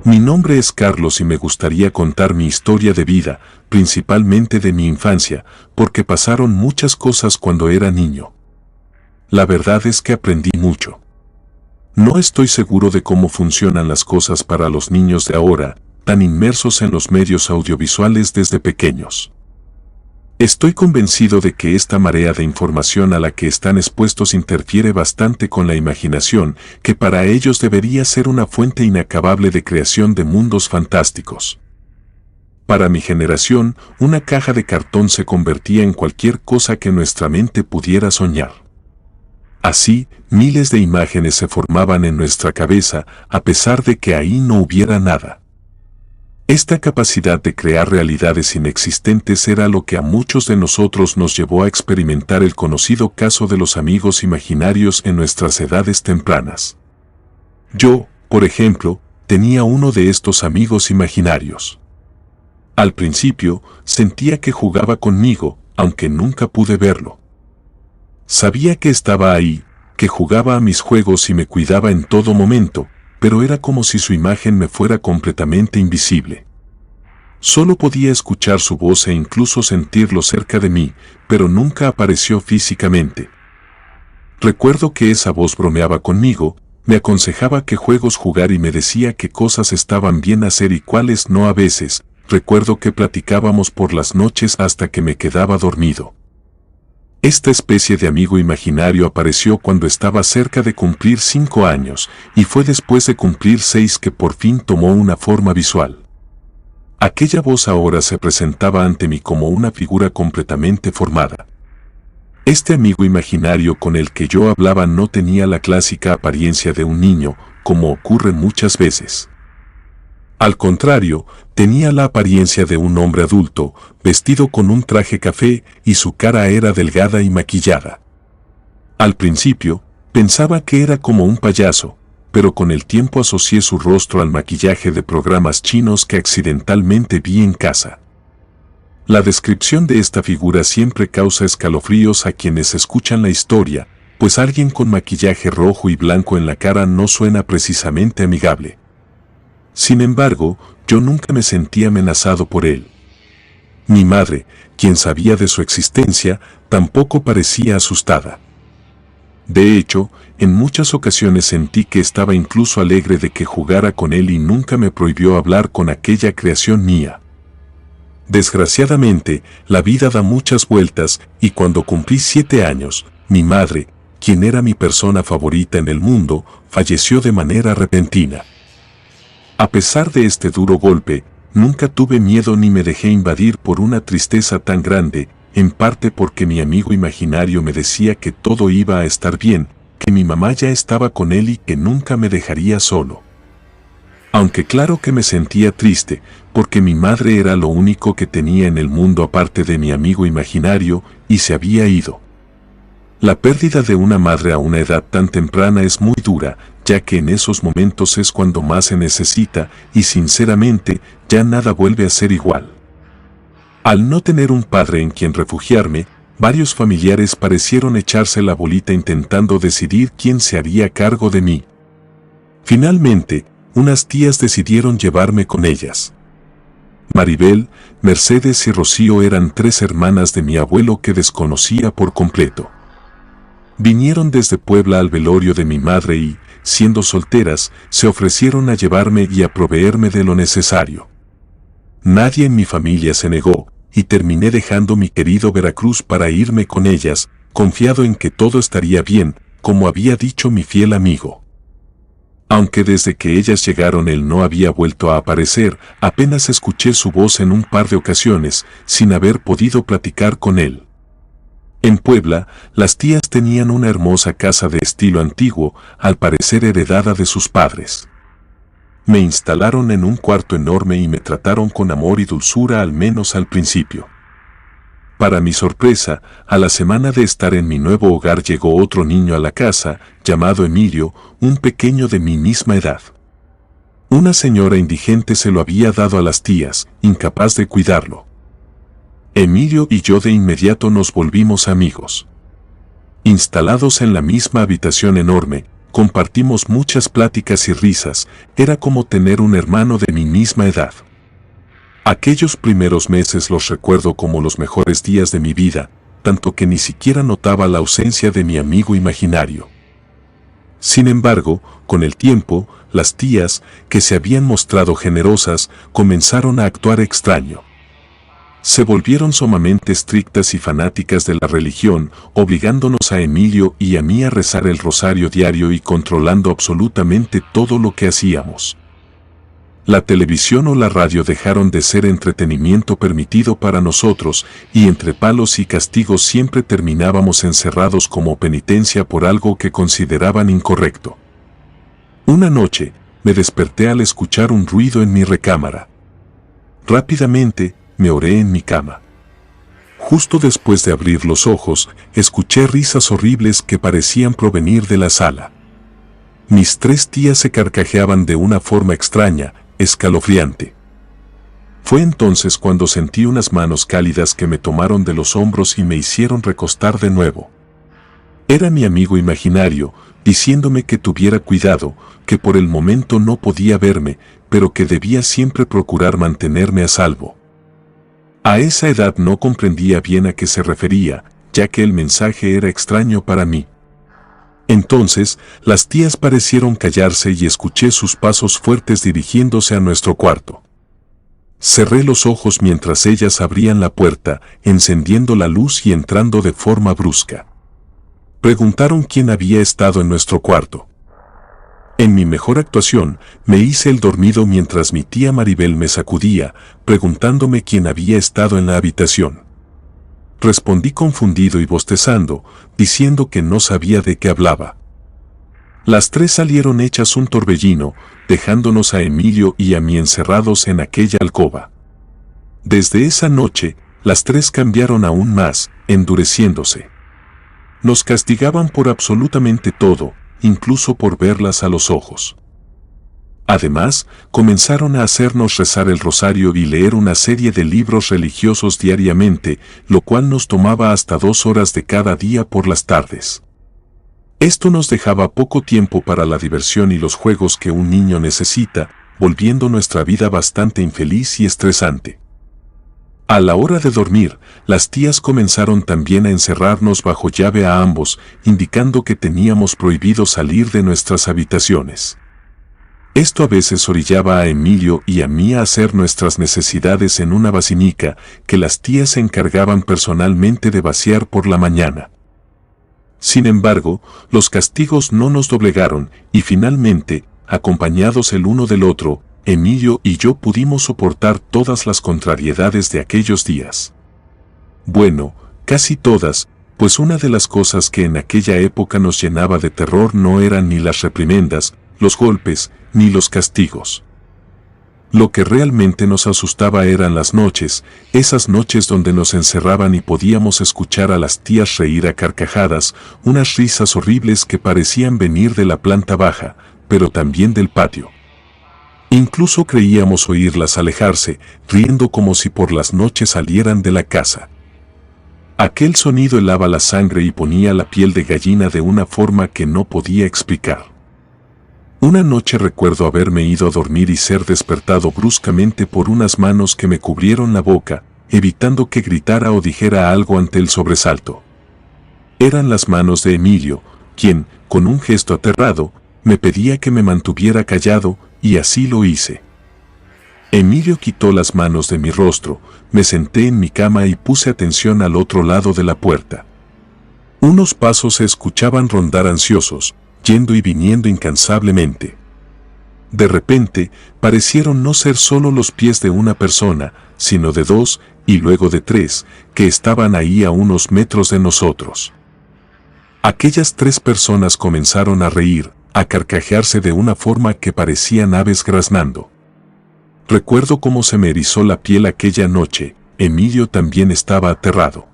Mi nombre es Carlos y me gustaría contar mi historia de vida, principalmente de mi infancia, porque pasaron muchas cosas cuando era niño. La verdad es que aprendí mucho. No estoy seguro de cómo funcionan las cosas para los niños de ahora, tan inmersos en los medios audiovisuales desde pequeños. Estoy convencido de que esta marea de información a la que están expuestos interfiere bastante con la imaginación, que para ellos debería ser una fuente inacabable de creación de mundos fantásticos. Para mi generación, una caja de cartón se convertía en cualquier cosa que nuestra mente pudiera soñar. Así, miles de imágenes se formaban en nuestra cabeza, a pesar de que ahí no hubiera nada. Esta capacidad de crear realidades inexistentes era lo que a muchos de nosotros nos llevó a experimentar el conocido caso de los amigos imaginarios en nuestras edades tempranas. Yo, por ejemplo, tenía uno de estos amigos imaginarios. Al principio, sentía que jugaba conmigo, aunque nunca pude verlo. Sabía que estaba ahí, que jugaba a mis juegos y me cuidaba en todo momento, pero era como si su imagen me fuera completamente invisible. Solo podía escuchar su voz e incluso sentirlo cerca de mí, pero nunca apareció físicamente. Recuerdo que esa voz bromeaba conmigo, me aconsejaba qué juegos jugar y me decía qué cosas estaban bien hacer y cuáles no a veces. Recuerdo que platicábamos por las noches hasta que me quedaba dormido. Esta especie de amigo imaginario apareció cuando estaba cerca de cumplir 5 años, y fue después de cumplir 6 que por fin tomó una forma visual. Aquella voz ahora se presentaba ante mí como una figura completamente formada. Este amigo imaginario con el que yo hablaba no tenía la clásica apariencia de un niño, como ocurre muchas veces. Al contrario, tenía la apariencia de un hombre adulto, vestido con un traje café y su cara era delgada y maquillada. Al principio, pensaba que era como un payaso, pero con el tiempo asocié su rostro al maquillaje de programas chinos que accidentalmente vi en casa. La descripción de esta figura siempre causa escalofríos a quienes escuchan la historia, pues alguien con maquillaje rojo y blanco en la cara no suena precisamente amigable. Sin embargo, yo nunca me sentí amenazado por él. Mi madre, quien sabía de su existencia, tampoco parecía asustada. De hecho, en muchas ocasiones sentí que estaba incluso alegre de que jugara con él y nunca me prohibió hablar con aquella creación mía. Desgraciadamente, la vida da muchas vueltas y cuando cumplí 7 años, mi madre, quien era mi persona favorita en el mundo, falleció de manera repentina. A pesar de este duro golpe, nunca tuve miedo ni me dejé invadir por una tristeza tan grande, en parte porque mi amigo imaginario me decía que todo iba a estar bien, que mi mamá ya estaba con él y que nunca me dejaría solo. Aunque claro que me sentía triste, porque mi madre era lo único que tenía en el mundo aparte de mi amigo imaginario, y se había ido. La pérdida de una madre a una edad tan temprana es muy dura, ya que en esos momentos es cuando más se necesita, y sinceramente, ya nada vuelve a ser igual. Al no tener un padre en quien refugiarme, varios familiares parecieron echarse la bolita intentando decidir quién se haría cargo de mí. Finalmente, unas tías decidieron llevarme con ellas. Maribel, Mercedes y Rocío eran 3 hermanas de mi abuelo que desconocía por completo. Vinieron desde Puebla al velorio de mi madre y, siendo solteras, se ofrecieron a llevarme y a proveerme de lo necesario. Nadie en mi familia se negó, y terminé dejando mi querido Veracruz para irme con ellas, confiado en que todo estaría bien, como había dicho mi fiel amigo. Aunque desde que ellas llegaron él no había vuelto a aparecer, apenas escuché su voz en un par de ocasiones, sin haber podido platicar con él. En Puebla, las tías tenían una hermosa casa de estilo antiguo, al parecer heredada de sus padres. Me instalaron en un cuarto enorme y me trataron con amor y dulzura al menos al principio. Para mi sorpresa, a la semana de estar en mi nuevo hogar llegó otro niño a la casa, llamado Emilio, un pequeño de mi misma edad. Una señora indigente se lo había dado a las tías, incapaz de cuidarlo. Emilio y yo de inmediato nos volvimos amigos. Instalados en la misma habitación enorme, compartimos muchas pláticas y risas, era como tener un hermano de mi misma edad. Aquellos primeros meses los recuerdo como los mejores días de mi vida, tanto que ni siquiera notaba la ausencia de mi amigo imaginario. Sin embargo, con el tiempo, las tías, que se habían mostrado generosas, comenzaron a actuar extraño. Se volvieron sumamente estrictas y fanáticas de la religión, obligándonos a Emilio y a mí a rezar el rosario diario y controlando absolutamente todo lo que hacíamos. La televisión o la radio dejaron de ser entretenimiento permitido para nosotros, y entre palos y castigos siempre terminábamos encerrados como penitencia por algo que consideraban incorrecto. Una noche, me desperté al escuchar un ruido en mi recámara. Rápidamente, me oré en mi cama. Justo después de abrir los ojos, escuché risas horribles que parecían provenir de la sala. Mis 3 tías se carcajeaban de una forma extraña, escalofriante. Fue entonces cuando sentí unas manos cálidas que me tomaron de los hombros y me hicieron recostar de nuevo. Era mi amigo imaginario, diciéndome que tuviera cuidado, que por el momento no podía verme, pero que debía siempre procurar mantenerme a salvo. A esa edad no comprendía bien a qué se refería, ya que el mensaje era extraño para mí. Entonces, las tías parecieron callarse y escuché sus pasos fuertes dirigiéndose a nuestro cuarto. Cerré los ojos mientras ellas abrían la puerta, encendiendo la luz y entrando de forma brusca. Preguntaron quién había estado en nuestro cuarto. En mi mejor actuación, me hice el dormido mientras mi tía Maribel me sacudía, preguntándome quién había estado en la habitación. Respondí confundido y bostezando, diciendo que no sabía de qué hablaba. Las 3 salieron hechas un torbellino, dejándonos a Emilio y a mí encerrados en aquella alcoba. Desde esa noche, las 3 cambiaron aún más, endureciéndose. Nos castigaban por absolutamente todo, incluso por verlas a los ojos. Además, comenzaron a hacernos rezar el rosario y leer una serie de libros religiosos diariamente, lo cual nos tomaba hasta 2 horas de cada día por las tardes. Esto nos dejaba poco tiempo para la diversión y los juegos que un niño necesita, volviendo nuestra vida bastante infeliz y estresante. A la hora de dormir, las tías comenzaron también a encerrarnos bajo llave a ambos, indicando que teníamos prohibido salir de nuestras habitaciones. Esto a veces orillaba a Emilio y a mí a hacer nuestras necesidades en una basinica que las tías se encargaban personalmente de vaciar por la mañana. Sin embargo, los castigos no nos doblegaron y finalmente, acompañados el uno del otro, Emilio y yo pudimos soportar todas las contrariedades de aquellos días. Bueno, casi todas, pues una de las cosas que en aquella época nos llenaba de terror no eran ni las reprimendas, los golpes, ni los castigos. Lo que realmente nos asustaba eran las noches, esas noches donde nos encerraban y podíamos escuchar a las tías reír a carcajadas, unas risas horribles que parecían venir de la planta baja, pero también del patio. Incluso creíamos oírlas alejarse, riendo como si por las noches salieran de la casa. Aquel sonido helaba la sangre y ponía la piel de gallina de una forma que no podía explicar. Una noche recuerdo haberme ido a dormir y ser despertado bruscamente por unas manos que me cubrieron la boca, evitando que gritara o dijera algo ante el sobresalto. Eran las manos de Emilio, quien, con un gesto aterrado, me pedía que me mantuviera callado, y así lo hice. Emilio quitó las manos de mi rostro, me senté en mi cama y puse atención al otro lado de la puerta. Unos pasos se escuchaban rondar ansiosos, yendo y viniendo incansablemente. De repente, parecieron no ser solo los pies de una persona, sino de 2, y luego de 3, que estaban ahí a unos metros de nosotros. Aquellas 3 personas comenzaron a reír, a carcajearse de una forma que parecían aves graznando. Recuerdo cómo se me erizó la piel aquella noche. Emilio también estaba aterrado.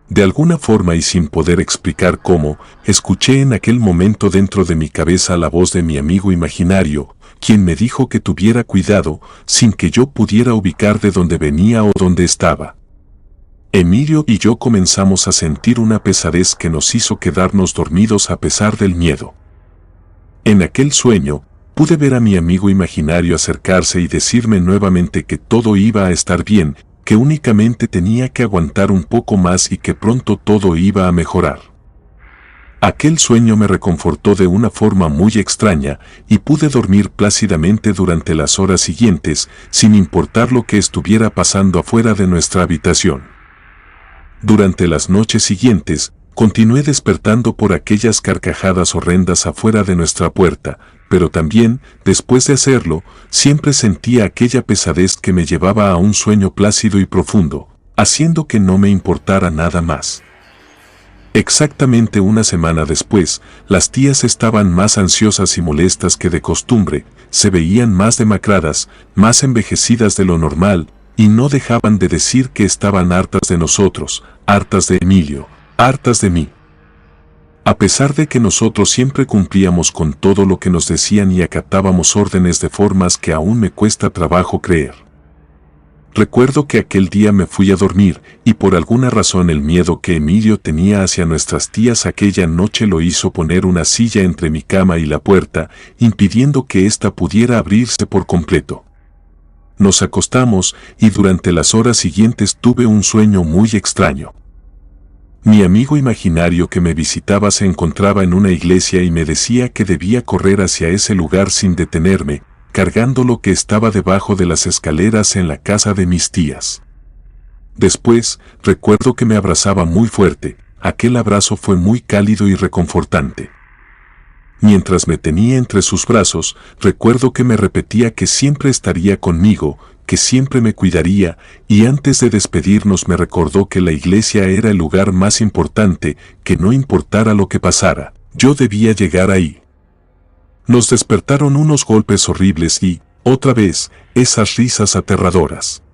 De alguna forma y sin poder explicar cómo, escuché en aquel momento dentro de mi cabeza la voz de mi amigo imaginario, quien me dijo que tuviera cuidado, sin que yo pudiera ubicar de dónde venía o dónde estaba. Emilio y yo comenzamos a sentir una pesadez que nos hizo quedarnos dormidos a pesar del miedo. En aquel sueño, pude ver a mi amigo imaginario acercarse y decirme nuevamente que todo iba a estar bien, que únicamente tenía que aguantar un poco más y que pronto todo iba a mejorar. Aquel sueño me reconfortó de una forma muy extraña y pude dormir plácidamente durante las horas siguientes, sin importar lo que estuviera pasando afuera de nuestra habitación. Durante las noches siguientes, continué despertando por aquellas carcajadas horrendas afuera de nuestra puerta, pero también, después de hacerlo, siempre sentía aquella pesadez que me llevaba a un sueño plácido y profundo, haciendo que no me importara nada más. Exactamente una semana después, las tías estaban más ansiosas y molestas que de costumbre, se veían más demacradas, más envejecidas de lo normal, y no dejaban de decir que estaban hartas de nosotros, hartas de Emilio, hartas de mí. A pesar de que nosotros siempre cumplíamos con todo lo que nos decían y acatábamos órdenes de formas que aún me cuesta trabajo creer. Recuerdo que aquel día me fui a dormir y por alguna razón el miedo que Emilio tenía hacia nuestras tías aquella noche lo hizo poner una silla entre mi cama y la puerta, impidiendo que ésta pudiera abrirse por completo. Nos acostamos y durante las horas siguientes tuve un sueño muy extraño. Mi amigo imaginario que me visitaba se encontraba en una iglesia y me decía que debía correr hacia ese lugar sin detenerme, cargando lo que estaba debajo de las escaleras en la casa de mis tías. Después, recuerdo que me abrazaba muy fuerte, aquel abrazo fue muy cálido y reconfortante. Mientras me tenía entre sus brazos, recuerdo que me repetía que siempre estaría conmigo, que siempre me cuidaría, y antes de despedirnos me recordó que la iglesia era el lugar más importante, que no importara lo que pasara, yo debía llegar ahí. Nos despertaron unos golpes horribles y, otra vez, esas risas aterradoras.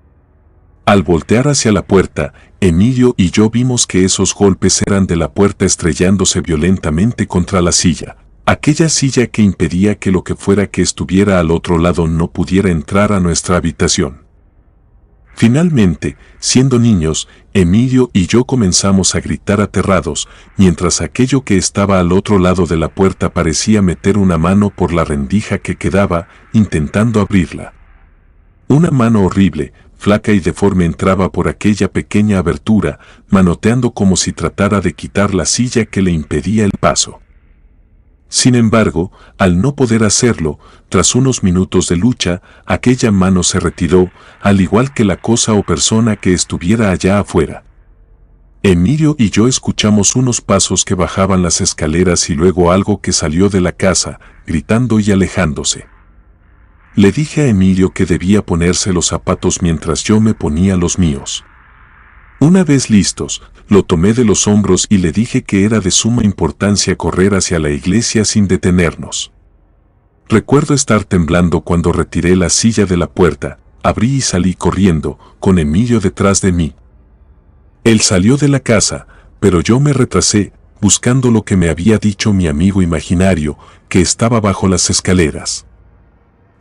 Al voltear hacia la puerta, Emilio y yo vimos que esos golpes eran de la puerta estrellándose violentamente contra la silla. Aquella silla que impedía que lo que fuera que estuviera al otro lado no pudiera entrar a nuestra habitación. Finalmente, siendo niños, Emilio y yo comenzamos a gritar aterrados, mientras aquello que estaba al otro lado de la puerta parecía meter una mano por la rendija que quedaba, intentando abrirla. Una mano horrible, flaca y deforme entraba por aquella pequeña abertura, manoteando como si tratara de quitar la silla que le impedía el paso. Sin embargo, al no poder hacerlo, tras unos minutos de lucha, aquella mano se retiró, al igual que la cosa o persona que estuviera allá afuera. Emilio y yo escuchamos unos pasos que bajaban las escaleras y luego algo que salió de la casa, gritando y alejándose. Le dije a Emilio que debía ponerse los zapatos mientras yo me ponía los míos. Una vez listos, lo tomé de los hombros y le dije que era de suma importancia correr hacia la iglesia sin detenernos. Recuerdo estar temblando cuando retiré la silla de la puerta, abrí y salí corriendo, con Emilio detrás de mí. Él salió de la casa, pero yo me retrasé, buscando lo que me había dicho mi amigo imaginario, que estaba bajo las escaleras.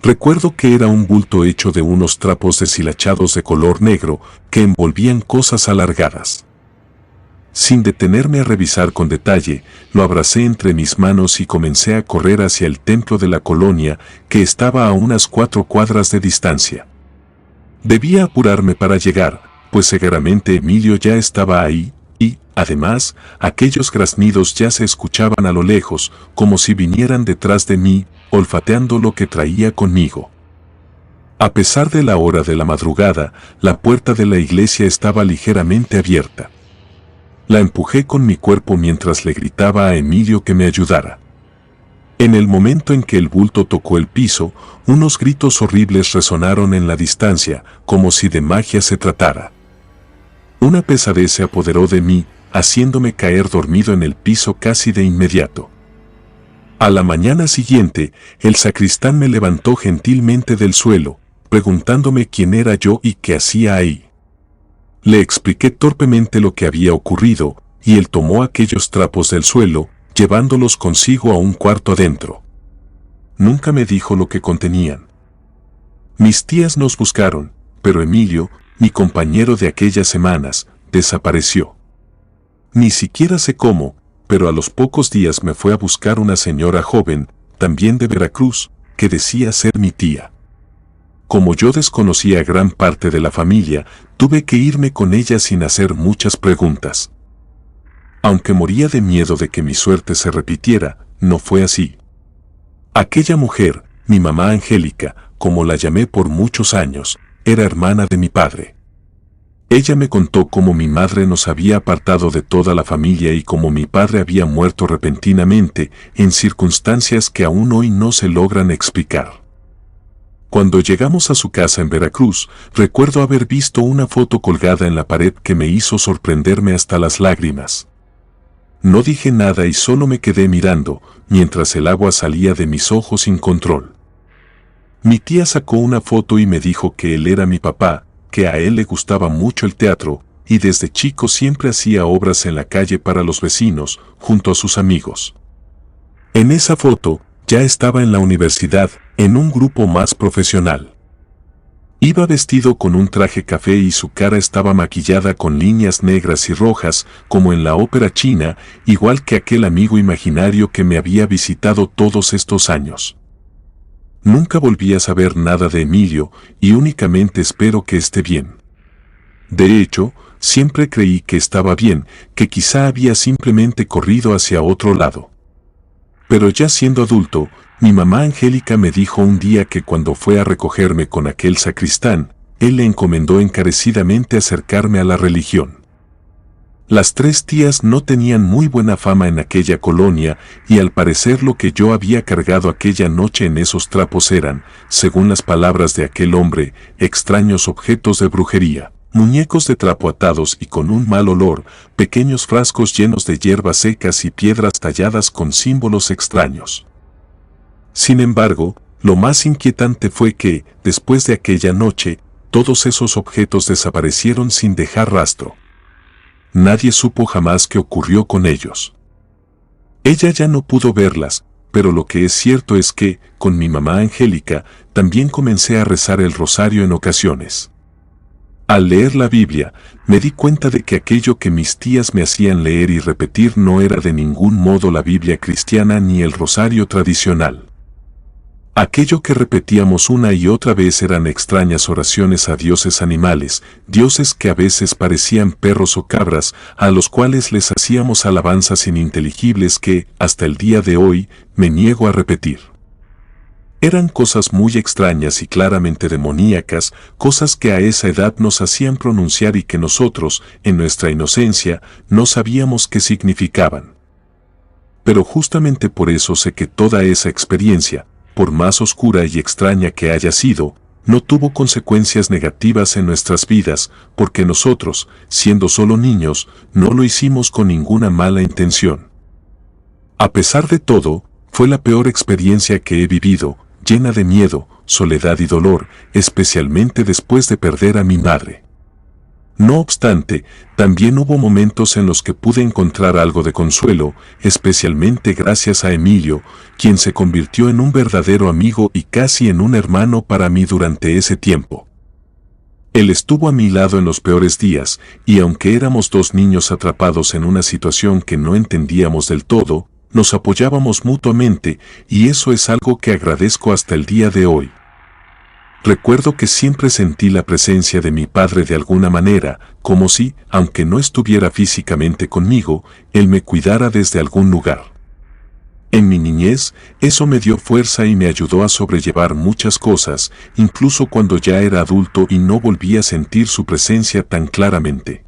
Recuerdo que era un bulto hecho de unos trapos deshilachados de color negro que envolvían cosas alargadas. Sin detenerme a revisar con detalle, lo abracé entre mis manos y comencé a correr hacia el templo de la colonia, que estaba a unas 4 cuadras de distancia. Debía apurarme para llegar, pues seguramente Emilio ya estaba ahí, y, además, aquellos graznidos ya se escuchaban a lo lejos, como si vinieran detrás de mí, olfateando lo que traía conmigo. A pesar de la hora de la madrugada, la puerta de la iglesia estaba ligeramente abierta. La empujé con mi cuerpo mientras le gritaba a Emilio que me ayudara. En el momento en que el bulto tocó el piso, unos gritos horribles resonaron en la distancia, como si de magia se tratara. Una pesadez se apoderó de mí, haciéndome caer dormido en el piso casi de inmediato. A la mañana siguiente, el sacristán me levantó gentilmente del suelo, preguntándome quién era yo y qué hacía ahí. Le expliqué torpemente lo que había ocurrido, y él tomó aquellos trapos del suelo, llevándolos consigo a un cuarto adentro. Nunca me dijo lo que contenían. Mis tías nos buscaron, pero Emilio, mi compañero de aquellas semanas, desapareció. Ni siquiera sé cómo, pero a los pocos días me fue a buscar una señora joven, también de Veracruz, que decía ser mi tía. Como yo desconocía gran parte de la familia, tuve que irme con ella sin hacer muchas preguntas. Aunque moría de miedo de que mi suerte se repitiera, no fue así. Aquella mujer, mi mamá Angélica, como la llamé por muchos años, era hermana de mi padre. Ella me contó cómo mi madre nos había apartado de toda la familia y cómo mi padre había muerto repentinamente en circunstancias que aún hoy no se logran explicar. Cuando llegamos a su casa en Veracruz, recuerdo haber visto una foto colgada en la pared que me hizo sorprenderme hasta las lágrimas. No dije nada y solo me quedé mirando, mientras el agua salía de mis ojos sin control. Mi tía sacó una foto y me dijo que él era mi papá, que a él le gustaba mucho el teatro, y desde chico siempre hacía obras en la calle para los vecinos, junto a sus amigos. En esa foto, ya estaba en la universidad, en un grupo más profesional. Iba vestido con un traje café y su cara estaba maquillada con líneas negras y rojas, como en la ópera china, igual que aquel amigo imaginario que me había visitado todos estos años. Nunca volví a saber nada de Emilio y únicamente espero que esté bien. De hecho, siempre creí que estaba bien, que quizá había simplemente corrido hacia otro lado. Pero ya siendo adulto, mi mamá Angélica me dijo un día que cuando fue a recogerme con aquel sacristán, él le encomendó encarecidamente acercarme a la religión. Las tres tías no tenían muy buena fama en aquella colonia y al parecer lo que yo había cargado aquella noche en esos trapos eran, según las palabras de aquel hombre, extraños objetos de brujería. Muñecos de trapo atados y con un mal olor, pequeños frascos llenos de hierbas secas y piedras talladas con símbolos extraños. Sin embargo, lo más inquietante fue que, después de aquella noche, todos esos objetos desaparecieron sin dejar rastro. Nadie supo jamás qué ocurrió con ellos. Ella ya no pudo verlas, pero lo que es cierto es que, con mi mamá Angélica, también comencé a rezar el rosario en ocasiones. Al leer la Biblia, me di cuenta de que aquello que mis tías me hacían leer y repetir no era de ningún modo la Biblia cristiana ni el rosario tradicional. Aquello que repetíamos una y otra vez eran extrañas oraciones a dioses animales, dioses que a veces parecían perros o cabras, a los cuales les hacíamos alabanzas ininteligibles que, hasta el día de hoy, me niego a repetir. Eran cosas muy extrañas y claramente demoníacas, cosas que a esa edad nos hacían pronunciar y que nosotros, en nuestra inocencia, no sabíamos qué significaban. Pero justamente por eso sé que toda esa experiencia, por más oscura y extraña que haya sido, no tuvo consecuencias negativas en nuestras vidas, porque nosotros, siendo solo niños, no lo hicimos con ninguna mala intención. A pesar de todo, fue la peor experiencia que he vivido, llena de miedo, soledad y dolor, especialmente después de perder a mi madre. No obstante, también hubo momentos en los que pude encontrar algo de consuelo, especialmente gracias a Emilio, quien se convirtió en un verdadero amigo y casi en un hermano para mí durante ese tiempo. Él estuvo a mi lado en los peores días, y aunque éramos dos niños atrapados en una situación que no entendíamos del todo, nos apoyábamos mutuamente, y eso es algo que agradezco hasta el día de hoy. Recuerdo que siempre sentí la presencia de mi padre de alguna manera, como si, aunque no estuviera físicamente conmigo, él me cuidara desde algún lugar. En mi niñez, eso me dio fuerza y me ayudó a sobrellevar muchas cosas, incluso cuando ya era adulto y no volví a sentir su presencia tan claramente.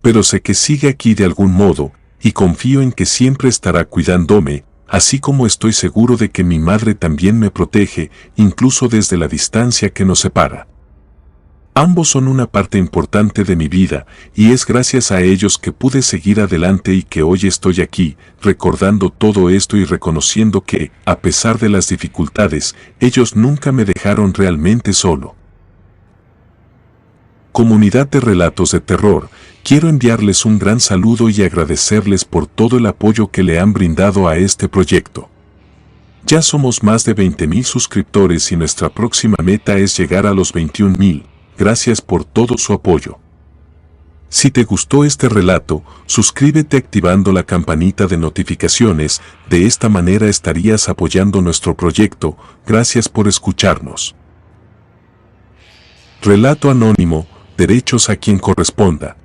Pero sé que sigue aquí de algún modo, y confío en que siempre estará cuidándome, así como estoy seguro de que mi madre también me protege, incluso desde la distancia que nos separa. Ambos son una parte importante de mi vida, y es gracias a ellos que pude seguir adelante y que hoy estoy aquí, recordando todo esto y reconociendo que, a pesar de las dificultades, ellos nunca me dejaron realmente solo. Comunidad de Relatos de Terror, quiero enviarles un gran saludo y agradecerles por todo el apoyo que le han brindado a este proyecto. Ya somos más de 20,000 suscriptores y nuestra próxima meta es llegar a los 21,000. Gracias por todo su apoyo. Si te gustó este relato, suscríbete activando la campanita de notificaciones, de esta manera estarías apoyando nuestro proyecto. Gracias por escucharnos. Relato anónimo, derechos a quien corresponda.